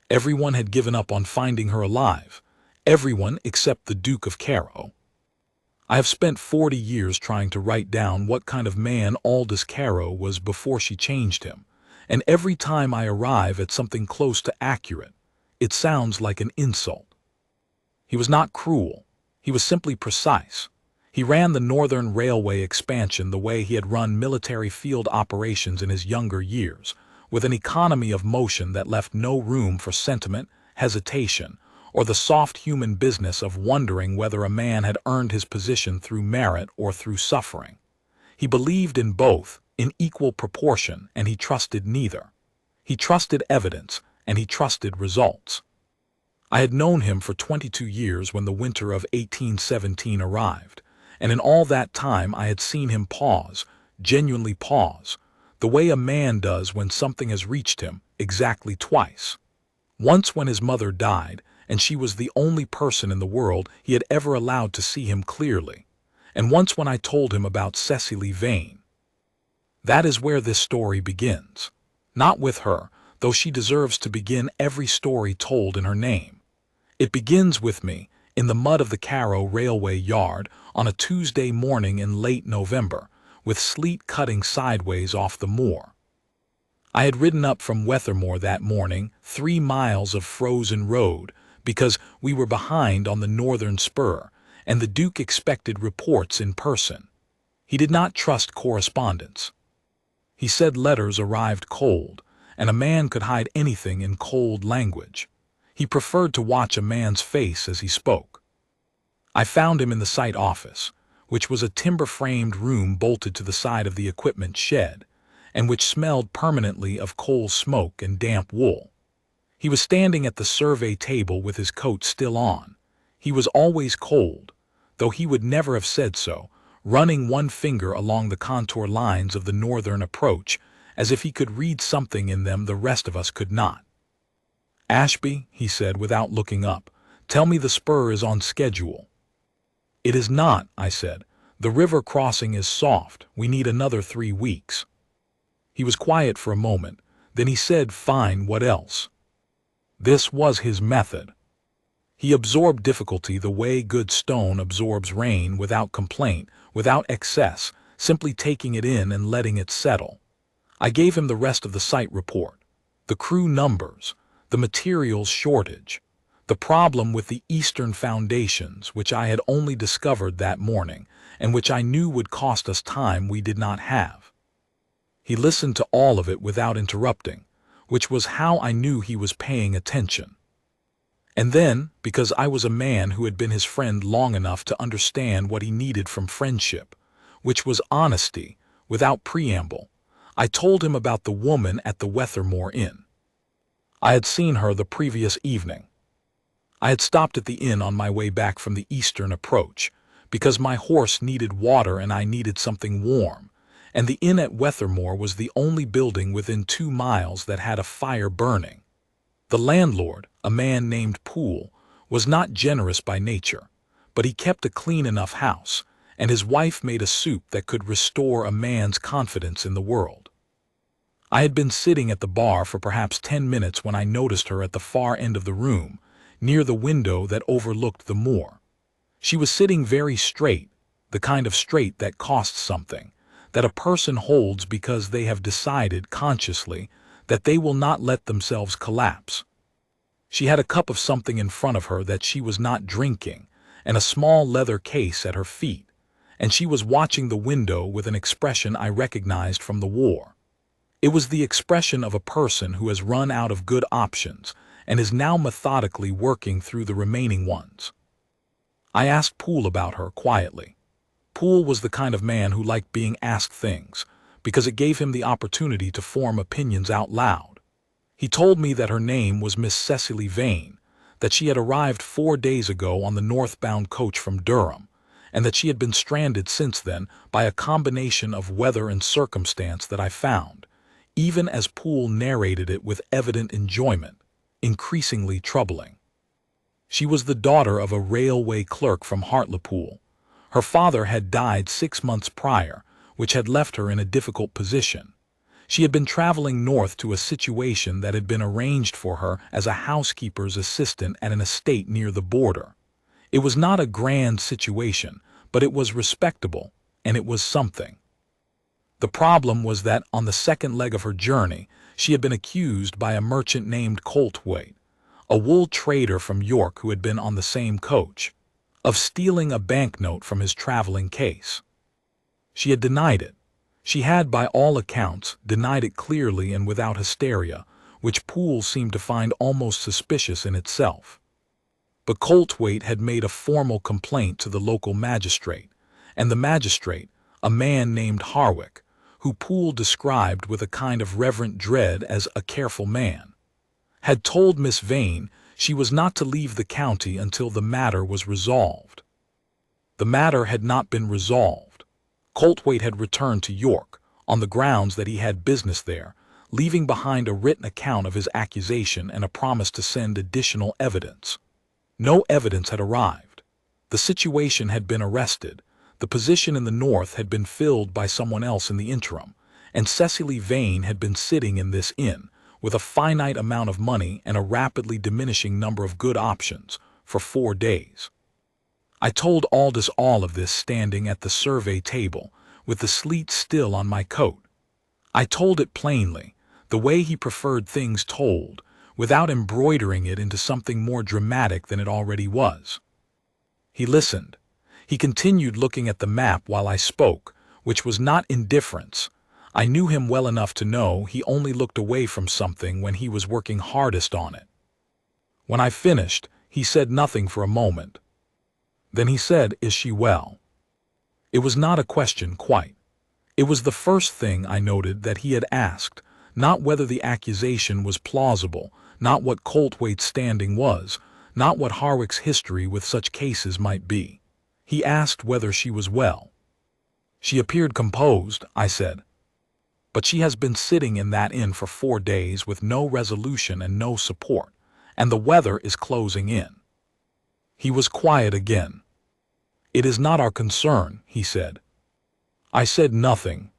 Everyone had given up on finding her alive. Everyone except the Duke of Carrow. I have spent 40 years trying to write down what kind of man Aldous Carrow was before she changed him, and every time I arrive at something close to accurate, it sounds like an insult. He was not cruel. He was simply precise. He ran the Northern Railway expansion the way he had run military field operations in his younger years, with an economy of motion that left no room for sentiment, hesitation, or the soft human business of wondering whether a man had earned his position through merit or through suffering. He believed in both, in equal proportion, and he trusted neither. He trusted evidence, and he trusted results. I had known him for 22 years when the winter of 1817 arrived, and in all that time I had seen him pause, genuinely pause, the way a man does when something has reached him, exactly twice. Once when his mother died, and she was the only person in the world he had ever allowed to see him clearly, and once when I told him about Cecily Vane. That is where this story begins. Not with her, though she deserves to begin every story told in her name. It begins with me, in the mud of the Carrow railway yard, on a Tuesday morning in late November, with sleet cutting sideways off the moor. I had ridden up from Wethermore that morning, 3 miles of frozen road, because we were behind on the northern spur, and the Duke expected reports in person. He did not trust correspondence. He said letters arrived cold, and a man could hide anything in cold language. He preferred to watch a man's face as he spoke. I found him in the site office, which was a timber-framed room bolted to the side of the equipment shed, and which smelled permanently of coal smoke and damp wool. He was standing at the survey table with his coat still on. He was always cold, though he would never have said so, running one finger along the contour lines of the northern approach, as if he could read something in them the rest of us could not. "Ashby," he said without looking up, "tell me the spur is on schedule." "It is not," I said. "The river crossing is soft. We need another 3 weeks." He was quiet for a moment. Then he said, "Fine, what else?" This was his method. He absorbed difficulty the way good stone absorbs rain, without complaint, without excess, simply taking it in and letting it settle. I gave him the rest of the site report, the crew numbers, the materials shortage, the problem with the eastern foundations, which I had only discovered that morning, and which I knew would cost us time we did not have. He listened to all of it without interrupting, which was how I knew he was paying attention. And then, because I was a man who had been his friend long enough to understand what he needed from friendship, which was honesty, without preamble, I told him about the woman at the Wethermore Inn. I had seen her the previous evening. I had stopped at the inn on my way back from the eastern approach, because my horse needed water and I needed something warm, and the inn at Wethermore was the only building within 2 miles that had a fire burning. The landlord, a man named Poole, was not generous by nature, but he kept a clean enough house, and his wife made a soup that could restore a man's confidence in the world. I had been sitting at the bar for perhaps 10 minutes when I noticed her at the far end of the room, near the window that overlooked the moor. She was sitting very straight, the kind of straight that costs something, that a person holds because they have decided consciously that they will not let themselves collapse. She had a cup of something in front of her that she was not drinking, and a small leather case at her feet, and she was watching the window with an expression I recognized from the war. It was the expression of a person who has run out of good options and is now methodically working through the remaining ones. I asked Poole about her quietly. Poole was the kind of man who liked being asked things, because it gave him the opportunity to form opinions out loud. He told me that her name was Miss Cecily Vane, that she had arrived 4 days ago on the northbound coach from Durham, and that she had been stranded since then by a combination of weather and circumstance that I found, even as Poole narrated it with evident enjoyment, increasingly troubling. She was the daughter of a railway clerk from Hartlepool. Her father had died 6 months prior, which had left her in a difficult position. She had been traveling north to a situation that had been arranged for her as a housekeeper's assistant at an estate near the border. It was not a grand situation, but it was respectable, and it was something. The problem was that on the second leg of her journey, she had been accused by a merchant named Coltwaite, a wool trader from York who had been on the same coach, of stealing a banknote from his traveling case. She had denied it. She had, by all accounts, denied it clearly and without hysteria, which Poole seemed to find almost suspicious in itself. But Coltwaite had made a formal complaint to the local magistrate, and the magistrate, a man named Harwick, who Poole described with a kind of reverent dread as a careful man, had told Miss Vane she was not to leave the county until the matter was resolved. The matter had not been resolved. Coltwaite had returned to York, on the grounds that he had business there, leaving behind a written account of his accusation and a promise to send additional evidence. No evidence had arrived. The situation had been arrested. The position in the north had been filled by someone else in the interim, and Cecily Vane had been sitting in this inn, with a finite amount of money and a rapidly diminishing number of good options, for 4 days. I told Aldous all of this standing at the survey table, with the sleet still on my coat. I told it plainly, the way he preferred things told, without embroidering it into something more dramatic than it already was. He listened. He continued looking at the map while I spoke, which was not indifference. I knew him well enough to know he only looked away from something when he was working hardest on it. When I finished, he said nothing for a moment. Then he said, "Is she well?" It was not a question quite. It was the first thing I noted that he had asked, not whether the accusation was plausible, not what Coltwaite's standing was, not what Harwick's history with such cases might be. He asked whether she was well. "She appeared composed," I said. "But she has been sitting in that inn for 4 days with no resolution and no support, and the weather is closing in." He was quiet again. "It is not our concern," he said. I said nothing.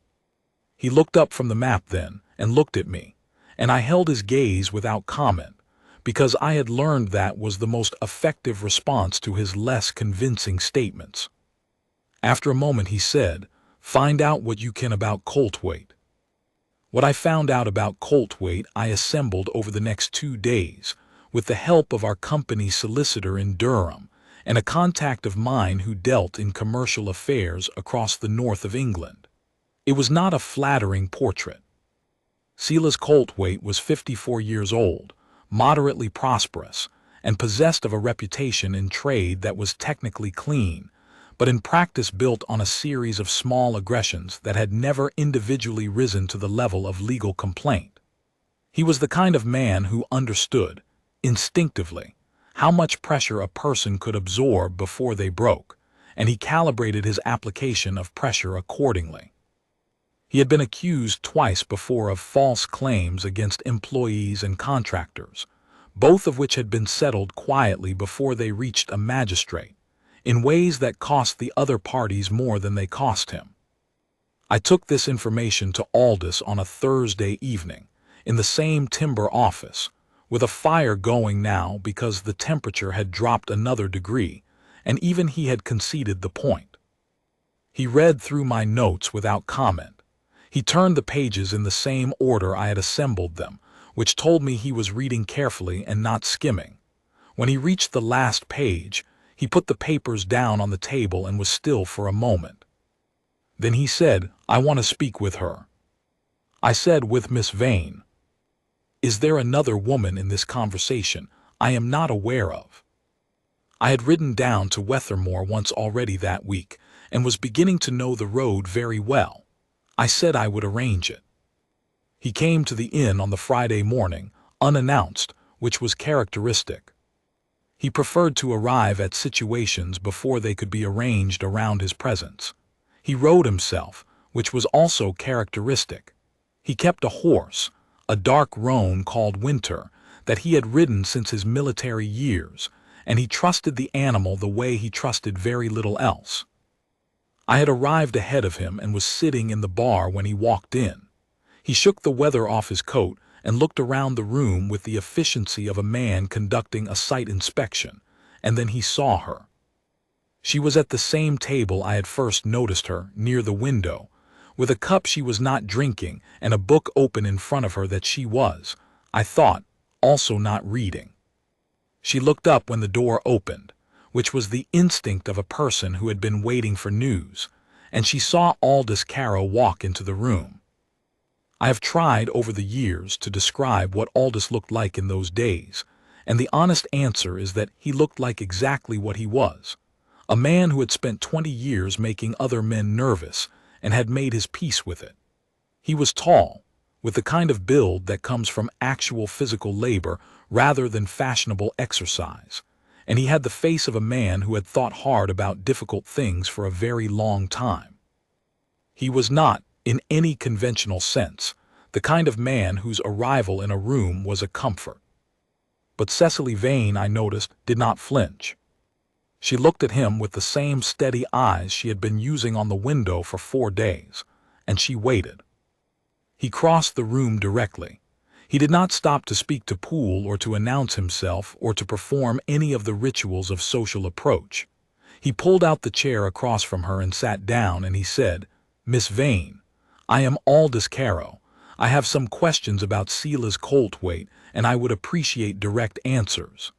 He looked up from the map then, and looked at me, and I held his gaze without comment, because I had learned that was the most effective response to his less convincing statements. After a moment he said, "Find out what you can about Coltwaite." What I found out about Coltwaite I assembled over the next 2 days, with the help of our company's solicitor in Durham, and a contact of mine who dealt in commercial affairs across the north of England. It was not a flattering portrait. Silas Coltwaite was 54 years old, moderately prosperous, and possessed of a reputation in trade that was technically clean, but in practice built on a series of small aggressions that had never individually risen to the level of legal complaint. He was the kind of man who understood, instinctively, how much pressure a person could absorb before they broke, and he calibrated his application of pressure accordingly. He had been accused twice before of false claims against employees and contractors, both of which had been settled quietly before they reached a magistrate, in ways that cost the other parties more than they cost him. I took this information to Aldous on a Thursday evening, in the same timber office, with a fire going now because the temperature had dropped another degree, and even he had conceded the point. He read through my notes without comment. He turned the pages in the same order I had assembled them, which told me he was reading carefully and not skimming. When he reached the last page, he put the papers down on the table and was still for a moment. Then he said, "I want to speak with her." I said, "With Miss Vane." "Is there another woman in this conversation I am not aware of?" I had ridden down to Wethermore once already that week, and was beginning to know the road very well. I said I would arrange it. He came to the inn on the Friday morning, unannounced, which was characteristic. He preferred to arrive at situations before they could be arranged around his presence. He rode himself, which was also characteristic. He kept a horse, a dark roan called Winter, that he had ridden since his military years, and he trusted the animal the way he trusted very little else. I had arrived ahead of him and was sitting in the bar when he walked in. He shook the weather off his coat and looked around the room with the efficiency of a man conducting a site inspection, and then he saw her. She was at the same table I had first noticed her, near the window, with a cup she was not drinking and a book open in front of her that she was, I thought, also not reading. She looked up when the door opened, which was the instinct of a person who had been waiting for news, and she saw Aldous Carrow walk into the room. I have tried over the years to describe what Aldous looked like in those days, and the honest answer is that he looked like exactly what he was. A man who had spent 20 years making other men nervous and had made his peace with it. He was tall, with the kind of build that comes from actual physical labor rather than fashionable exercise, and he had the face of a man who had thought hard about difficult things for a very long time. He was not, in any conventional sense, the kind of man whose arrival in a room was a comfort. But Cecily Vane, I noticed, did not flinch. She looked at him with the same steady eyes she had been using on the window for 4 days, and she waited. He crossed the room directly. He did not stop to speak to Poole or to announce himself or to perform any of the rituals of social approach. He pulled out the chair across from her and sat down, and he said, "Miss Vane, I am Aldous Carrow. I have some questions about Sela's colt weight, and I would appreciate direct answers."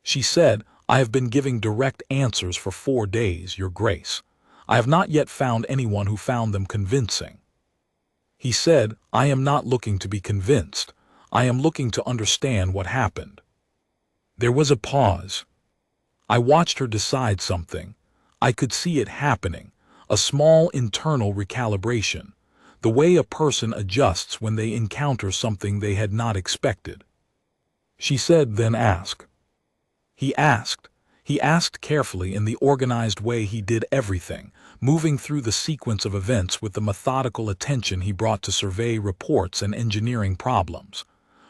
She said, "I have been giving direct answers for 4 days, Your Grace. I have not yet found anyone who found them convincing." He said, "I am not looking to be convinced. I am looking to understand what happened." There was a pause. I watched her decide something. I could see it happening, a small internal recalibration, the way a person adjusts when they encounter something they had not expected. She said, "Then ask." He asked. He asked carefully in the organized way he did everything, moving through the sequence of events with the methodical attention he brought to survey reports and engineering problems.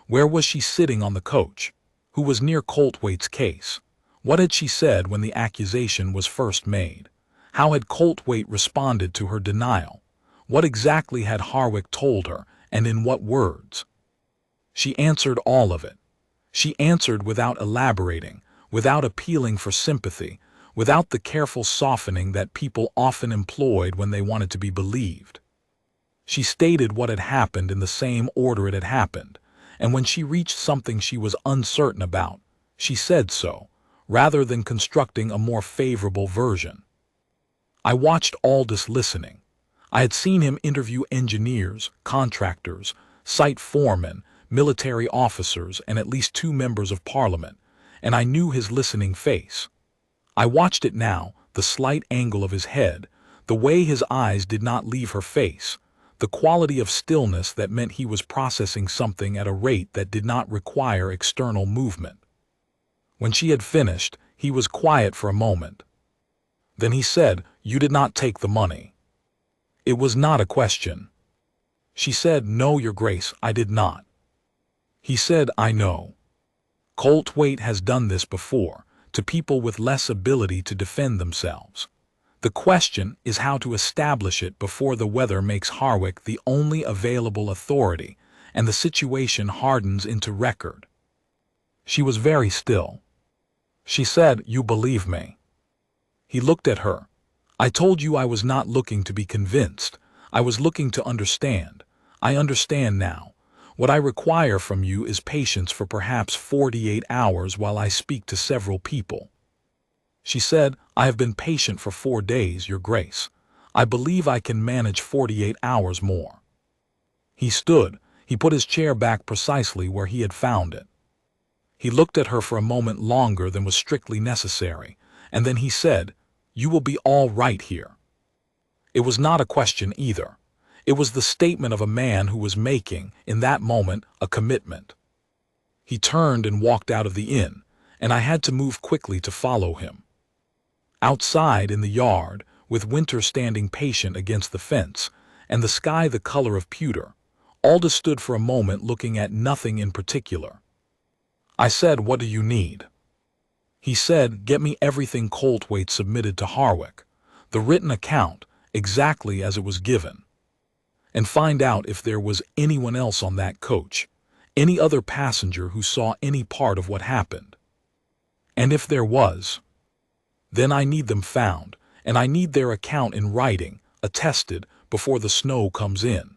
Where was she sitting on the coach? Who was near Coltwaite's case? What had she said when the accusation was first made? How had Coltwaite responded to her denial? What exactly had Harwick told her, and in what words? She answered all of it. She answered without elaborating, without appealing for sympathy, without the careful softening that people often employed when they wanted to be believed. She stated what had happened in the same order it had happened, and when she reached something she was uncertain about, she said so, rather than constructing a more favorable version. I watched Aldous listening. I had seen him interview engineers, contractors, site foremen, military officers, and at least 2 members of Parliament, and I knew his listening face. I watched it now, the slight angle of his head, the way his eyes did not leave her face, the quality of stillness that meant he was processing something at a rate that did not require external movement. When she had finished, he was quiet for a moment. Then he said, "You did not take the money." It was not a question. She said, "No, Your Grace, I did not." He said, "I know. Coltwaite has done this before, to people with less ability to defend themselves. The question is how to establish it before the weather makes Harwick the only available authority and the situation hardens into record." She was very still. She said, "You believe me." He looked at her. "I told you I was not looking to be convinced. I was looking to understand. I understand now. What I require from you is patience for perhaps 48 hours while I speak to several people." She said, "I have been patient for 4 days, Your Grace. I believe I can manage 48 hours more." He stood. He put his chair back precisely where he had found it. He looked at her for a moment longer than was strictly necessary, and then he said, "You will be all right here." It was not a question either. It was the statement of a man who was making, in that moment, a commitment. He turned and walked out of the inn, and I had to move quickly to follow him. Outside in the yard, with winter standing patient against the fence, and the sky the color of pewter, Aldous stood for a moment looking at nothing in particular. I said, "What do you need?" He said, "Get me everything Coltwaite submitted to Harwick, the written account, exactly as it was given." and find out if there was anyone else on that coach, any other passenger who saw any part of what happened. And if there was, then I need them found, and I need their account in writing, attested, before the snow comes in.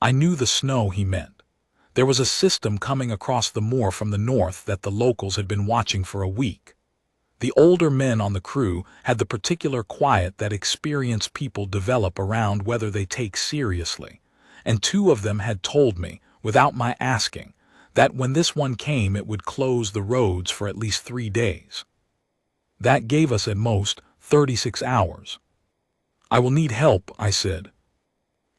I knew the snow he meant. There was a system coming across the moor from the north that the locals had been watching for a week. The older men on the crew had the particular quiet that experienced people develop around whether they take seriously, and two of them had told me, without my asking, that when this one came it would close the roads for at least 3 days. That gave us at most 36 hours. I will need help, I said.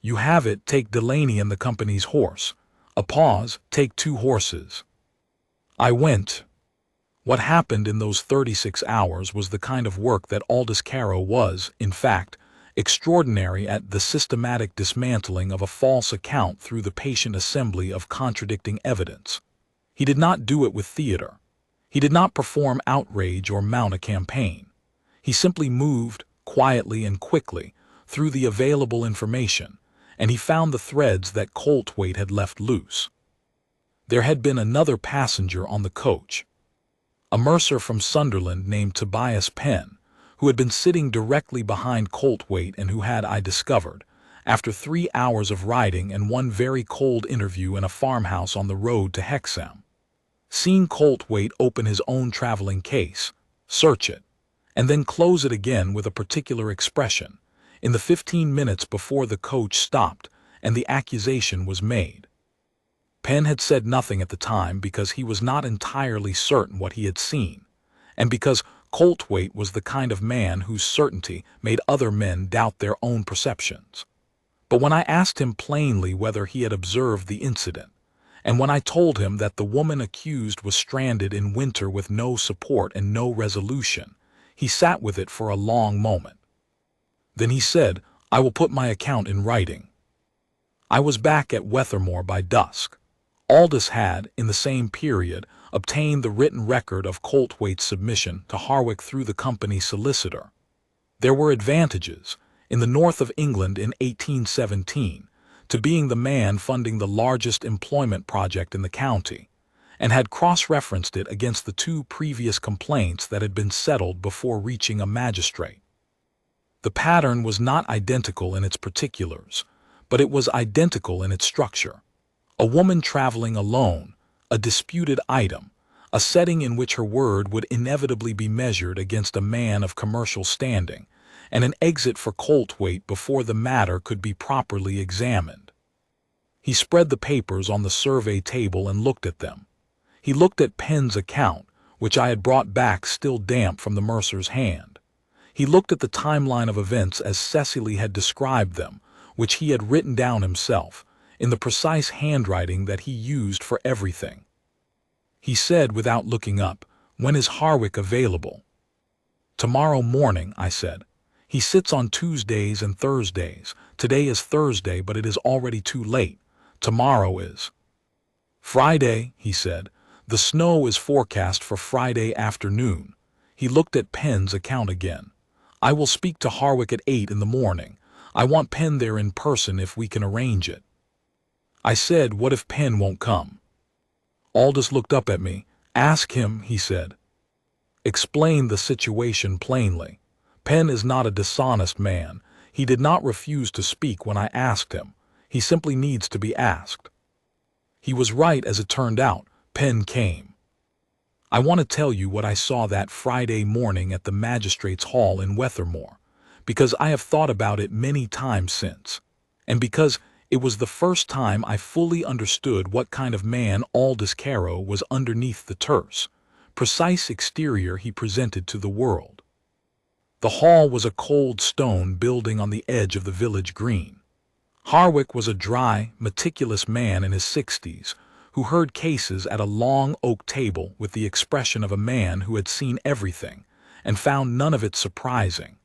You have it, take Delaney and the company's horse. A pause, take 2 horses. I went. What happened in those 36 hours was the kind of work that Aldous Carrow was, in fact, extraordinary at, the systematic dismantling of a false account through the patient assembly of contradicting evidence. He did not do it with theater. He did not perform outrage or mount a campaign. He simply moved, quietly and quickly, through the available information, and he found the threads that Coltwaite had left loose. There had been another passenger on the coach, a mercer from Sunderland named Tobias Penn, who had been sitting directly behind Coltwaite and who had, I discovered, after 3 hours of riding and one very cold interview in a farmhouse on the road to Hexham, seen Coltwaite open his own traveling case, search it, and then close it again with a particular expression, in the 15 minutes before the coach stopped and the accusation was made. Penn had said nothing at the time because he was not entirely certain what he had seen, and because Coltwaite was the kind of man whose certainty made other men doubt their own perceptions. But when I asked him plainly whether he had observed the incident, and when I told him that the woman accused was stranded in winter with no support and no resolution, he sat with it for a long moment. Then he said, I will put my account in writing. I was back at Wethermore by dusk. Aldous had, in the same period, obtained the written record of Coltwaite's submission to Harwick through the company's solicitor. There were advantages, in the north of England in 1817, to being the man funding the largest employment project in the county, and had cross-referenced it against the 2 previous complaints that had been settled before reaching a magistrate. The pattern was not identical in its particulars, but it was identical in its structure. A woman traveling alone, a disputed item, a setting in which her word would inevitably be measured against a man of commercial standing, and an exit for Coltwaite before the matter could be properly examined. He spread the papers on the survey table and looked at them. He looked at Penn's account, which I had brought back still damp from the mercer's hand. He looked at the timeline of events as Cecily had described them, which he had written down himself, in the precise handwriting that he used for everything. He said without looking up, When is Harwick available? Tomorrow morning, I said. He sits on Tuesdays and Thursdays. Today is Thursday, but it is already too late. Tomorrow is Friday, he said. The snow is forecast for Friday afternoon. He looked at Penn's account again. I will speak to Harwick at 8 in the morning. I want Penn there in person if we can arrange it. I said, what if Penn won't come? Aldous looked up at me. Ask him, he said. Explain the situation plainly. Penn is not a dishonest man. He did not refuse to speak when I asked him. He simply needs to be asked. He was right, as it turned out. Penn came. I want to tell you what I saw that Friday morning at the Magistrates' Hall in Wethermore, because I have thought about it many times since, and because it was the first time I fully understood what kind of man Aldous Carrow was underneath the terse, precise exterior he presented to the world. The hall was a cold stone building on the edge of the village green. Harwick was a dry, meticulous man in his 60s, who heard cases at a long oak table with the expression of a man who had seen everything and found none of it surprising.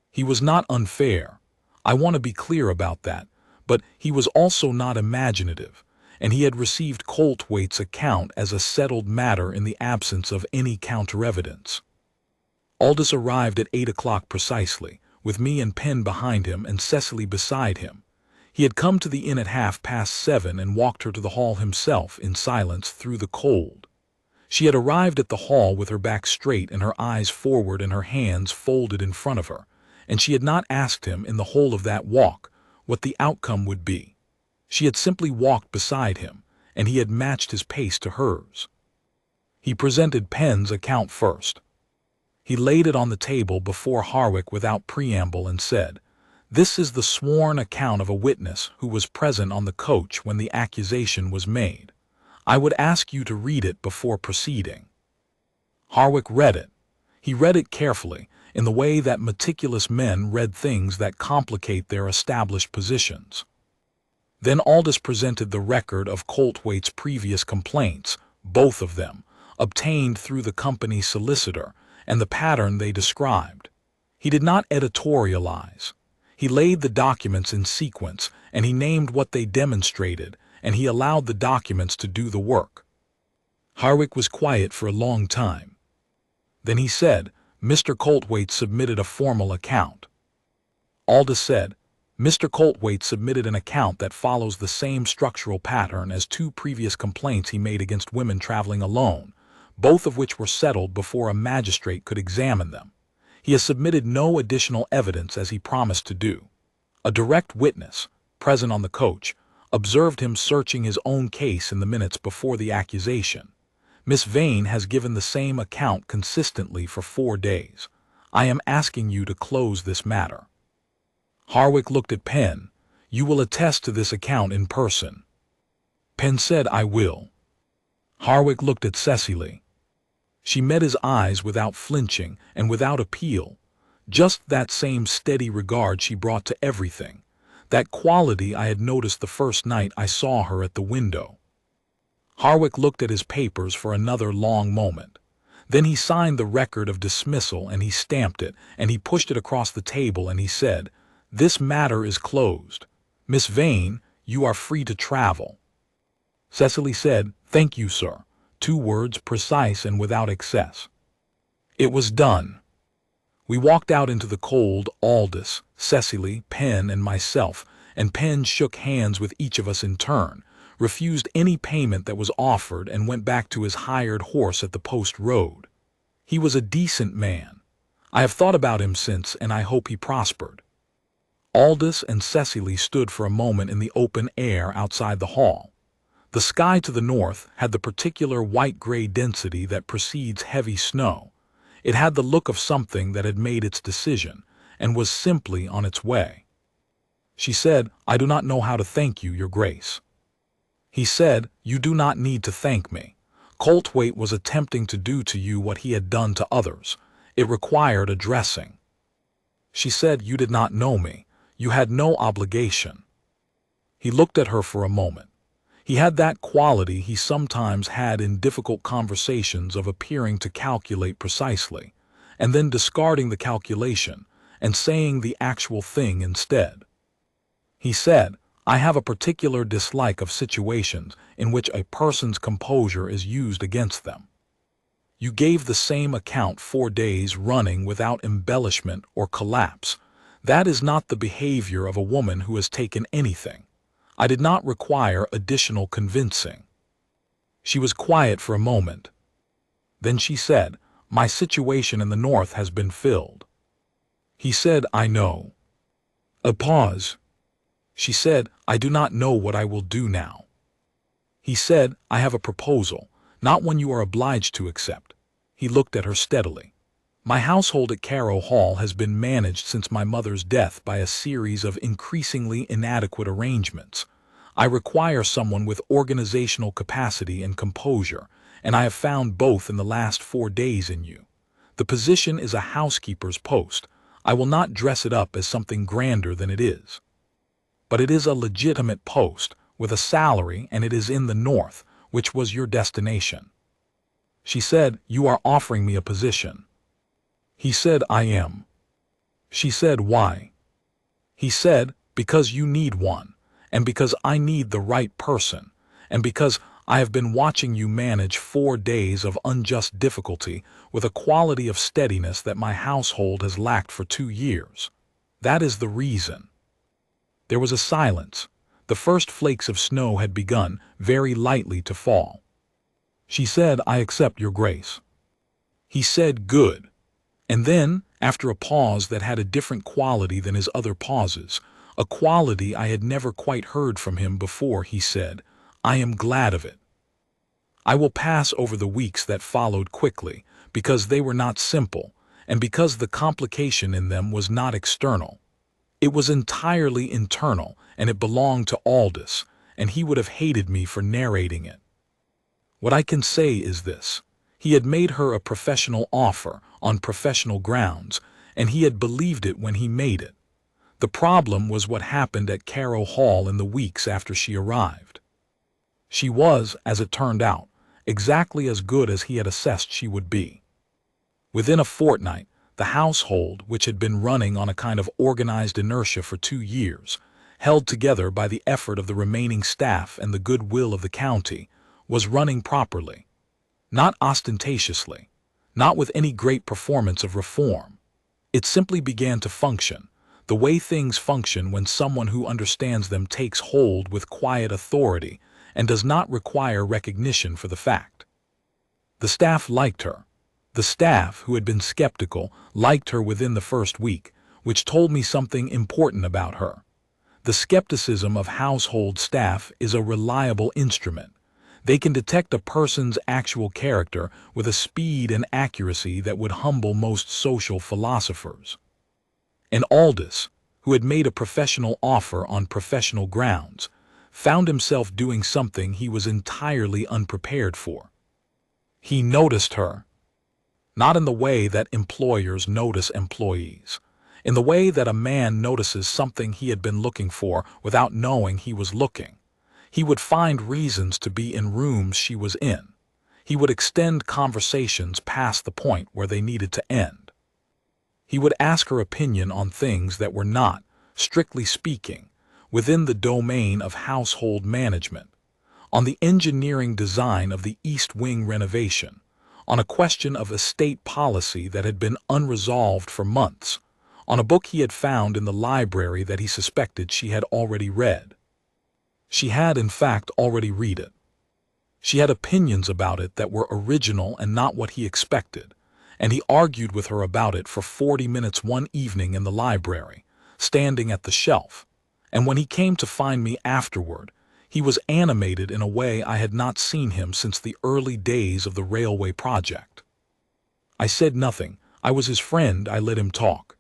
He was not unfair. I want to be clear about that. But he was also not imaginative, and he had received Coltwaite's account as a settled matter in the absence of any counter-evidence. Aldous arrived at 8 o'clock precisely, with me and Penn behind him and Cecily beside him. He had come to the inn at 7:30 and walked her to the hall himself in silence through the cold. She had arrived at the hall with her back straight and her eyes forward and her hands folded in front of her, and she had not asked him in the whole of that walk what the outcome would be. She had simply walked beside him, and he had matched his pace to hers. He presented Penn's account first. He laid it on the table before Harwick without preamble and said, "This is the sworn account of a witness who was present on the coach when the accusation was made. I would ask you to read it before proceeding." Harwick read it. He read it carefully, in the way that meticulous men read things that complicate their established positions. Then Aldous presented the record of Coltwaite's previous complaints, both of them, obtained through the company's solicitor, and the pattern they described. He did not editorialize. He laid the documents in sequence, and he named what they demonstrated, and he allowed the documents to do the work. Harwick was quiet for a long time. Then he said, "Mr. Coltwaite submitted a formal account." Aldous said, "Mr. Coltwaite submitted an account that follows the same structural pattern as 2 previous complaints he made against women traveling alone, both of which were settled before a magistrate could examine them. He has submitted no additional evidence as he promised to do. A direct witness, present on the coach, observed him searching his own case in the minutes before the accusation. Miss Vane has given the same account consistently for 4 days. I am asking you to close this matter." Harwick looked at Penn. "You will attest to this account in person." Penn said, "I will." Harwick looked at Cecily. She met his eyes without flinching and without appeal, just that same steady regard she brought to everything, that quality I had noticed the first night I saw her at the window. Harwick looked at his papers for another long moment. Then he signed the record of dismissal and he stamped it and he pushed it across the table and he said, "This matter is closed. Miss Vane, you are free to travel." Cecily said, "Thank you, sir." 2 words, precise and without excess. It was done. We walked out into the cold, Aldous, Cecily, Penn, and myself, and Penn shook hands with each of us in turn, refused any payment that was offered, and went back to his hired horse at the post road. He was a decent man. I have thought about him since, and I hope he prospered. Aldous and Cecily stood for a moment in the open air outside the hall. The sky to the north had the particular white-gray density that precedes heavy snow. It had the look of something that had made its decision and was simply on its way. She said, "I do not know how to thank you, Your Grace." He said, "You do not need to thank me. Coltwaite was attempting to do to you what he had done to others. It required a dressing." She said, "You did not know me. You had no obligation." He looked at her for a moment. He had that quality he sometimes had in difficult conversations of appearing to calculate precisely, and then discarding the calculation and saying the actual thing instead. He said, "I have a particular dislike of situations in which a person's composure is used against them. You gave the same account 4 days running without embellishment or collapse. That is not the behavior of a woman who has taken anything. I did not require additional convincing." She was quiet for a moment. Then she said, "My situation in the north has been filled." He said, "I know." A pause. She said, "I do not know what I will do now." He said, "I have a proposal, not one you are obliged to accept." He looked at her steadily. "My household at Carrow Hall has been managed since my mother's death by a series of increasingly inadequate arrangements. I require someone with organizational capacity and composure, and I have found both in the last 4 days in you. The position is a housekeeper's post. I will not dress it up as something grander than it is. But it is a legitimate post, with a salary, and it is in the north, which was your destination." She said, "You are offering me a position." He said, "I am." She said, "Why?" He said, "Because you need one, and because I need the right person, and because I have been watching you manage 4 days of unjust difficulty with a quality of steadiness that my household has lacked for 2 years. That is the reason." There was a silence. The first flakes of snow had begun, very lightly, to fall. She said, "I accept your grace." He said, "Good." And then, after a pause that had a different quality than his other pauses, a quality I had never quite heard from him before, he said, "I am glad of it." I will pass over the weeks that followed quickly, because they were not simple, and because the complication in them was not external. It was entirely internal, and it belonged to Aldous, and he would have hated me for narrating it. What I can say is this: he had made her a professional offer, on professional grounds, and he had believed it when he made it. The problem was what happened at Carrow Hall in the weeks after she arrived. She was, as it turned out, exactly as good as he had assessed she would be. Within a fortnight, the household, which had been running on a kind of organized inertia for 2 years, held together by the effort of the remaining staff and the goodwill of the county, was running properly. Not ostentatiously, not with any great performance of reform. It simply began to function, the way things function when someone who understands them takes hold with quiet authority and does not require recognition for the fact. The staff liked her. The staff, who had been skeptical, liked her within the first week, which told me something important about her. The skepticism of household staff is a reliable instrument. They can detect a person's actual character with a speed and accuracy that would humble most social philosophers. And Aldous, who had made a professional offer on professional grounds, found himself doing something he was entirely unprepared for. He noticed her. Not in the way that employers notice employees, in the way that a man notices something he had been looking for without knowing he was looking. He would find reasons to be in rooms she was in. He would extend conversations past the point where they needed to end. He would ask her opinion on things that were not, strictly speaking, within the domain of household management, on the engineering design of the East Wing renovation, on a question of estate policy that had been unresolved for months, on a book he had found in the library that he suspected she had already read. She had, in fact, already read it. She had opinions about it that were original and not what he expected, and he argued with her about it for 40 minutes one evening in the library, standing at the shelf, and when he came to find me afterward, he was animated in a way I had not seen him since the early days of the railway project. I said nothing. I was his friend. I let him talk.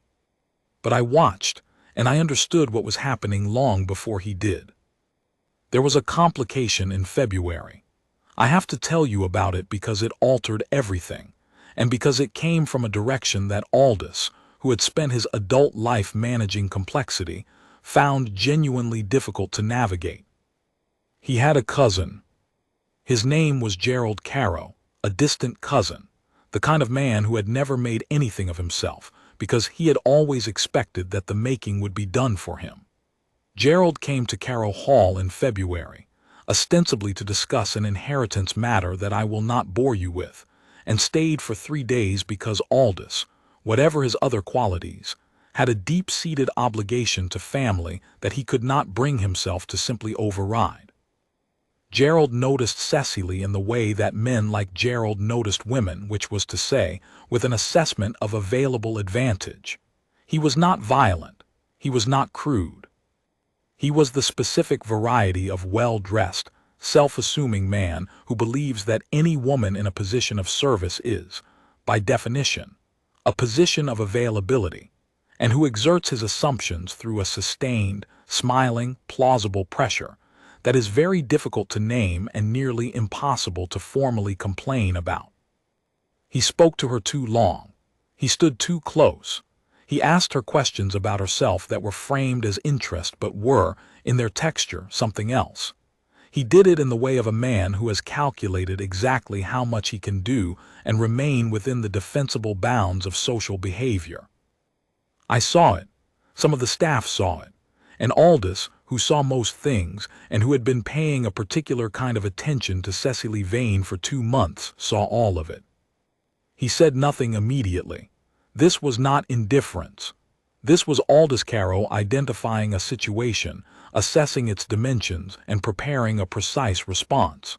But I watched, and I understood what was happening long before he did. There was a complication in February. I have to tell you about it because it altered everything, and because it came from a direction that Aldous, who had spent his adult life managing complexity, found genuinely difficult to navigate. He had a cousin. His name was Gerald Carrow, a distant cousin, the kind of man who had never made anything of himself because he had always expected that the making would be done for him. Gerald came to Carrow Hall in February, ostensibly to discuss an inheritance matter that I will not bore you with, and stayed for 3 days because Aldous, whatever his other qualities, had a deep-seated obligation to family that he could not bring himself to simply override. Gerald noticed Cecily in the way that men like Gerald noticed women, which was to say, with an assessment of available advantage. He was not violent. He was not crude. He was the specific variety of well-dressed, self-assuming man who believes that any woman in a position of service is, by definition, a position of availability, and who exerts his assumptions through a sustained, smiling, plausible pressure that is very difficult to name and nearly impossible to formally complain about. He spoke to her too long. He stood too close. He asked her questions about herself that were framed as interest but were, in their texture, something else. He did it in the way of a man who has calculated exactly how much he can do and remain within the defensible bounds of social behavior. I saw it. Some of the staff saw it. And Aldous, who saw most things and who had been paying a particular kind of attention to Cecily Vane for 2 months, saw all of it. He said nothing immediately. This was not indifference. This was Aldous Carrow identifying a situation, assessing its dimensions, and preparing a precise response.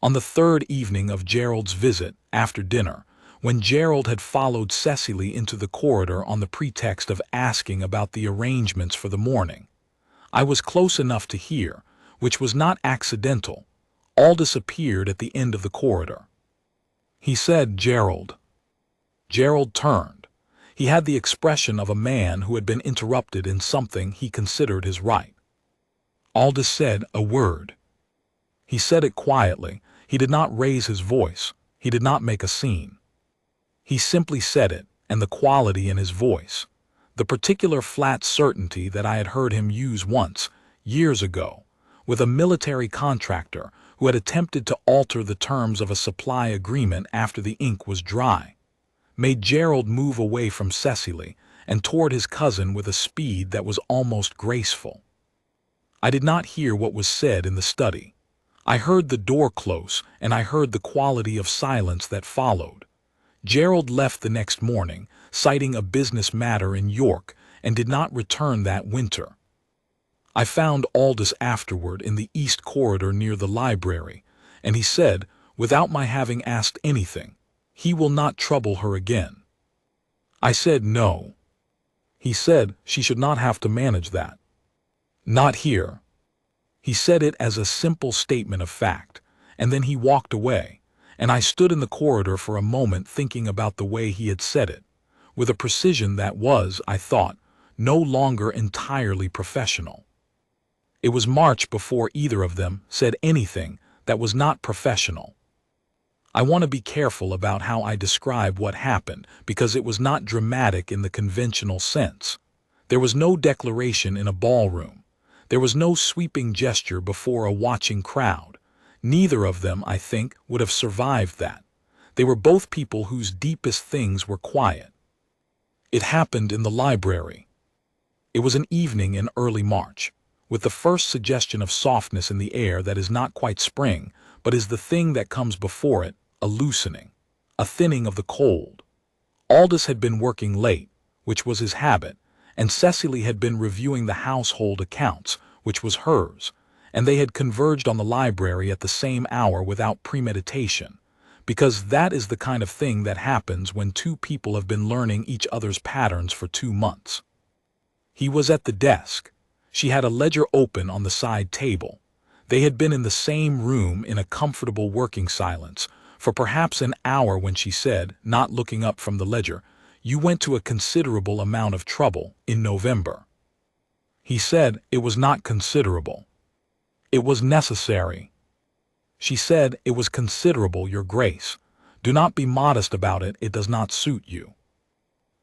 On the third evening of Gerald's visit, after dinner, when Gerald had followed Cecily into the corridor on the pretext of asking about the arrangements for the morning, I was close enough to hear, which was not accidental. Aldous appeared at the end of the corridor. He said, "Gerald." Gerald turned. He had the expression of a man who had been interrupted in something he considered his right. Aldous said a word. He said it quietly. He did not raise his voice. He did not make a scene. He simply said it, and the quality in his voice, the particular flat certainty that I had heard him use once, years ago, with a military contractor who had attempted to alter the terms of a supply agreement after the ink was dry, made Gerald move away from Cecily and toward his cousin with a speed that was almost graceful. I did not hear what was said in the study. I heard the door close, and I heard the quality of silence that followed. Gerald left the next morning, citing a business matter in York, and did not return that winter. I found Aldous afterward in the east corridor near the library, and he said, without my having asked anything, "He will not trouble her again." I said no. He said she should not have to manage that. Not here. He said it as a simple statement of fact, and then he walked away, and I stood in the corridor for a moment thinking about the way he had said it, with a precision that was, I thought, no longer entirely professional. It was March before either of them said anything that was not professional. I want to be careful about how I describe what happened because it was not dramatic in the conventional sense. There was no declaration in a ballroom. There was no sweeping gesture before a watching crowd. Neither of them, I think, would have survived that. They were both people whose deepest things were quiet. It happened in the library. It was an evening in early March, with the first suggestion of softness in the air that is not quite spring, but is the thing that comes before it, a loosening, a thinning of the cold. Aldous had been working late, which was his habit, and Cecily had been reviewing the household accounts, which was hers, and they had converged on the library at the same hour without premeditation, because that is the kind of thing that happens when two people have been learning each other's patterns for 2 months. He was at the desk. She had a ledger open on the side table. They had been in the same room in a comfortable working silence for perhaps an hour when she said, not looking up from the ledger, "You went to a considerable amount of trouble in November." He said it was not considerable. It was necessary. She said it was considerable, Your Grace. Do not be modest about it, it does not suit you.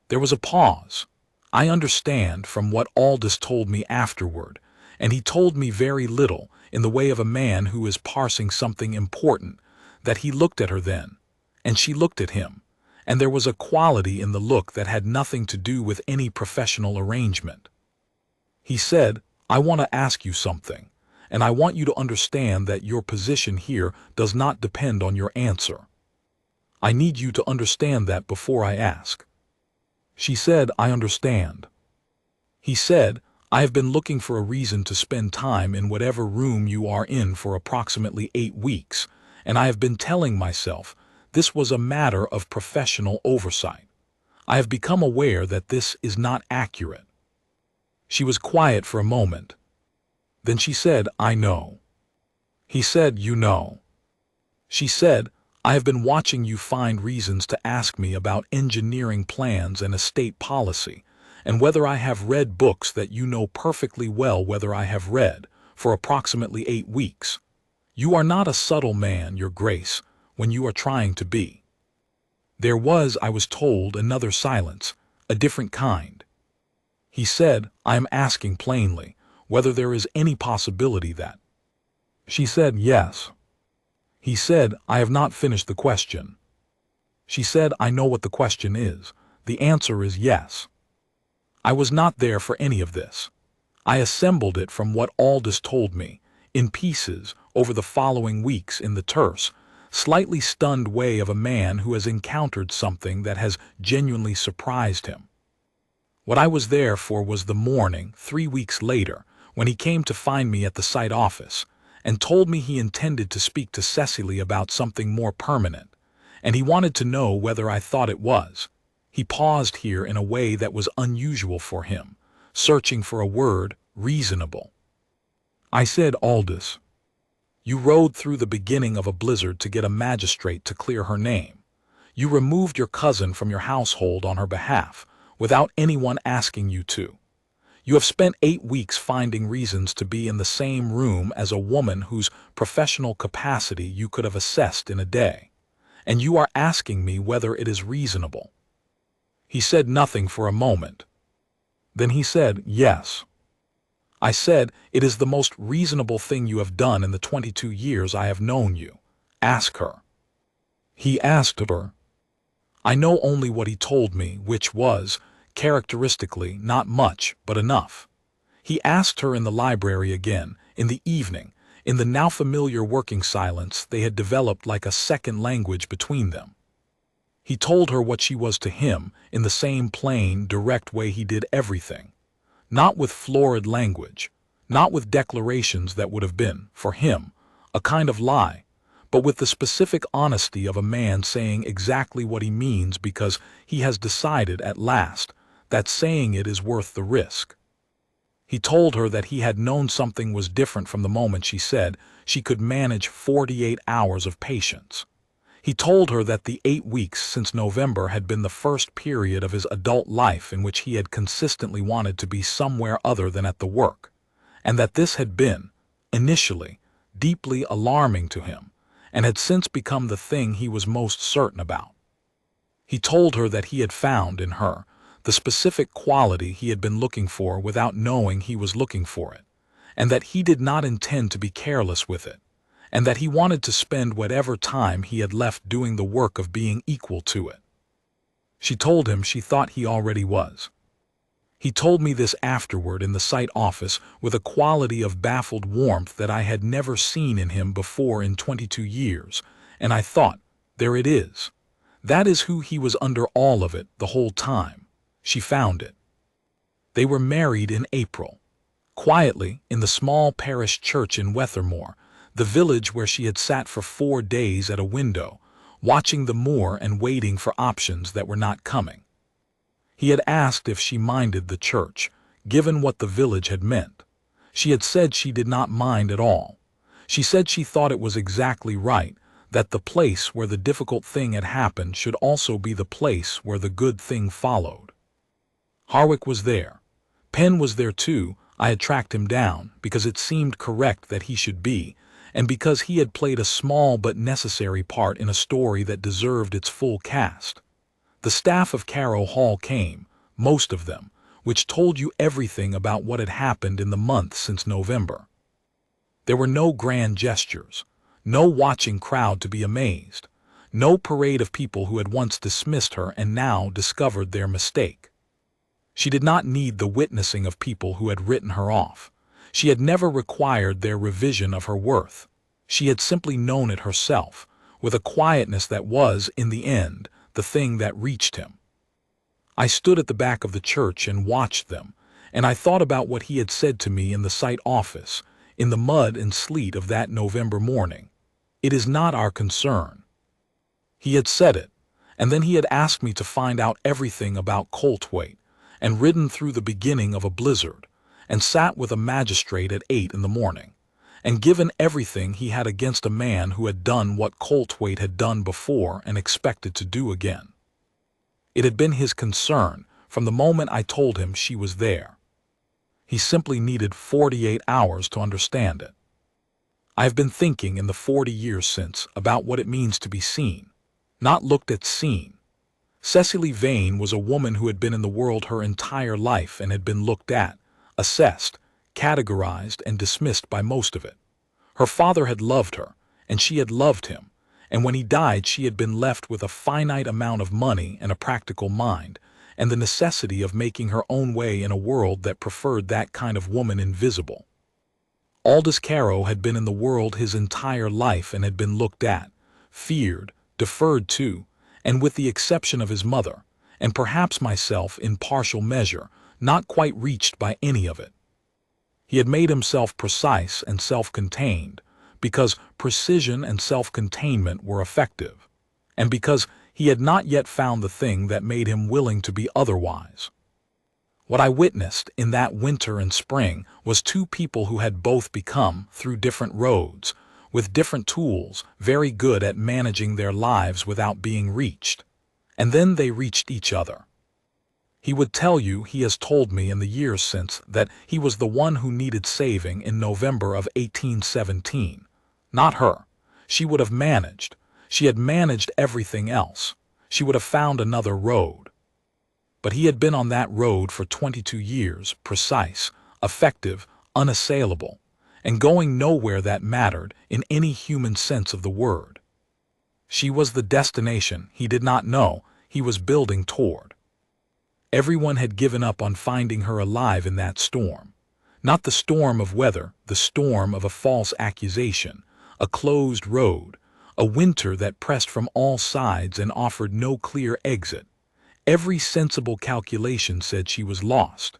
There was a pause. I understand from what Aldous told me afterward, and he told me very little in the way of a man who is parsing something important, that he looked at her then, and she looked at him, and there was a quality in the look that had nothing to do with any professional arrangement. He said, "I want to ask you something, and I want you to understand that your position here does not depend on your answer. I need you to understand that before I ask." She said, "I understand." He said, "I have been looking for a reason to spend time in whatever room you are in for approximately 8 weeks, and I have been telling myself this was a matter of professional oversight. I have become aware that this is not accurate." She was quiet for a moment. Then she said, "I know." He said, "You know." She said, "I have been watching you find reasons to ask me about engineering plans and estate policy, and whether I have read books that you know perfectly well whether I have read, for approximately 8 weeks. You are not a subtle man, Your Grace, when you are trying to be." There was, I was told, another silence, a different kind. He said, "I am asking plainly, whether there is any possibility that—" She said, "Yes." He said, "I have not finished the question." She said, "I know what the question is. The answer is yes." I was not there for any of this. I assembled it from what Aldous told me, in pieces, over the following weeks in the terse, slightly stunned way of a man who has encountered something that has genuinely surprised him. What I was there for was the morning, 3 weeks later, when he came to find me at the site office and told me he intended to speak to Cecily about something more permanent, and he wanted to know whether I thought it was. He paused here in a way that was unusual for him, searching for a word, reasonable. I said, Aldous, you rode through the beginning of a blizzard to get a magistrate to clear her name. You removed your cousin from your household on her behalf, without anyone asking you to. You have spent 8 weeks finding reasons to be in the same room as a woman whose professional capacity you could have assessed in a day. And you are asking me whether it is reasonable. He said nothing for a moment. Then he said, yes. I said, it is the most reasonable thing you have done in the 22 years I have known you. Ask her. He asked her. I know only what he told me, which was, characteristically, not much, but enough. He asked her in the library again, in the evening, in the now familiar working silence they had developed like a second language between them. He told her what she was to him in the same plain, direct way he did everything. Not with florid language, not with declarations that would have been, for him, a kind of lie, but with the specific honesty of a man saying exactly what he means because he has decided at last that saying it is worth the risk. He told her that he had known something was different from the moment she said she could manage 48 hours of patience. He told her that the 8 weeks since November had been the first period of his adult life in which he had consistently wanted to be somewhere other than at the work, and that this had been, initially, deeply alarming to him, and had since become the thing he was most certain about. He told her that he had found in her the specific quality he had been looking for without knowing he was looking for it, and that he did not intend to be careless with it, and that he wanted to spend whatever time he had left doing the work of being equal to it. She told him she thought he already was. He told me this afterward in the site office with a quality of baffled warmth that I had never seen in him before in 22 years, and I thought, there it is. That is who he was under all of it the whole time. She found it. They were married in April, quietly in the small parish church in Wethermore, the village where she had sat for 4 days at a window, watching the moor and waiting for options that were not coming. He had asked if she minded the church, given what the village had meant. She had said she did not mind at all. She said she thought it was exactly right, that the place where the difficult thing had happened should also be the place where the good thing followed. Harwick was there. Penn was there too. I had tracked him down, because it seemed correct that he should be, and because he had played a small but necessary part in a story that deserved its full cast. The staff of Carrow Hall came, most of them, which told you everything about what had happened in the months since November. There were no grand gestures, no watching crowd to be amazed, no parade of people who had once dismissed her and now discovered their mistake. She did not need the witnessing of people who had written her off. She had never required their revision of her worth. She had simply known it herself, with a quietness that was, in the end, the thing that reached him. I stood at the back of the church and watched them, and I thought about what he had said to me in the site office, in the mud and sleet of that November morning. It is not our concern. He had said it, and then he had asked me to find out everything about Colthwaite, and ridden through the beginning of a blizzard, and sat with a magistrate at 8 in the morning, and given everything he had against a man who had done what Colthwaite had done before and expected to do again. It had been his concern from the moment I told him she was there. He simply needed 48 hours to understand it. I have been thinking in the 40 years since about what it means to be seen, not looked at, seen. Cecily Vane was a woman who had been in the world her entire life and had been looked at, assessed, categorized, and dismissed by most of it. Her father had loved her, and she had loved him, and when he died she had been left with a finite amount of money and a practical mind, and the necessity of making her own way in a world that preferred that kind of woman invisible. Aldous Carrow had been in the world his entire life and had been looked at, feared, deferred to, and with the exception of his mother, and perhaps myself in partial measure, not quite reached by any of it. He had made himself precise and self-contained, because precision and self-containment were effective, and because he had not yet found the thing that made him willing to be otherwise. What I witnessed in that winter and spring was two people who had both become, through different roads, with different tools, very good at managing their lives without being reached. And then they reached each other. He would tell you, he has told me in the years since, that he was the one who needed saving in November of 1817. Not her. She would have managed. She had managed everything else. She would have found another road. But he had been on that road for 22 years, precise, effective, unassailable, and going nowhere that mattered in any human sense of the word. She was the destination he did not know he was building toward. Everyone had given up on finding her alive in that storm. Not the storm of weather, the storm of a false accusation, a closed road, a winter that pressed from all sides and offered no clear exit. Every sensible calculation said she was lost.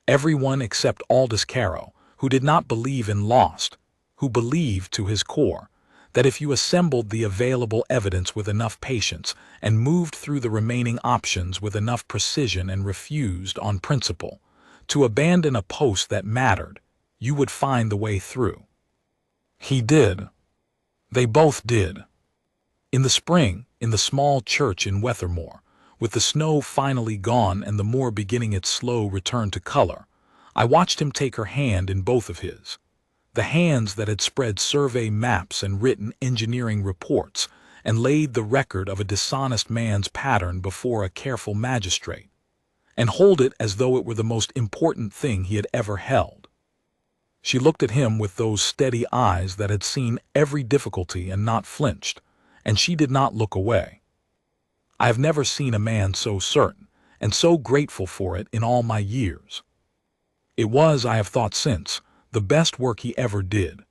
Everyone except Aldous Carrow, who did not believe in lost, who believed to his core that if you assembled the available evidence with enough patience and moved through the remaining options with enough precision and refused, on principle, to abandon a post that mattered, you would find the way through. He did. They both did. In the spring, in the small church in Wethermore, with the snow finally gone and the moor beginning its slow return to color, I watched him take her hand in both of his. The hands that had spread survey maps and written engineering reports and laid the record of a dishonest man's pattern before a careful magistrate, and hold it as though it were the most important thing he had ever held. She looked at him with those steady eyes that had seen every difficulty and not flinched, and she did not look away. I have never seen a man so certain and so grateful for it in all my years. It was, I have thought since, the best work he ever did,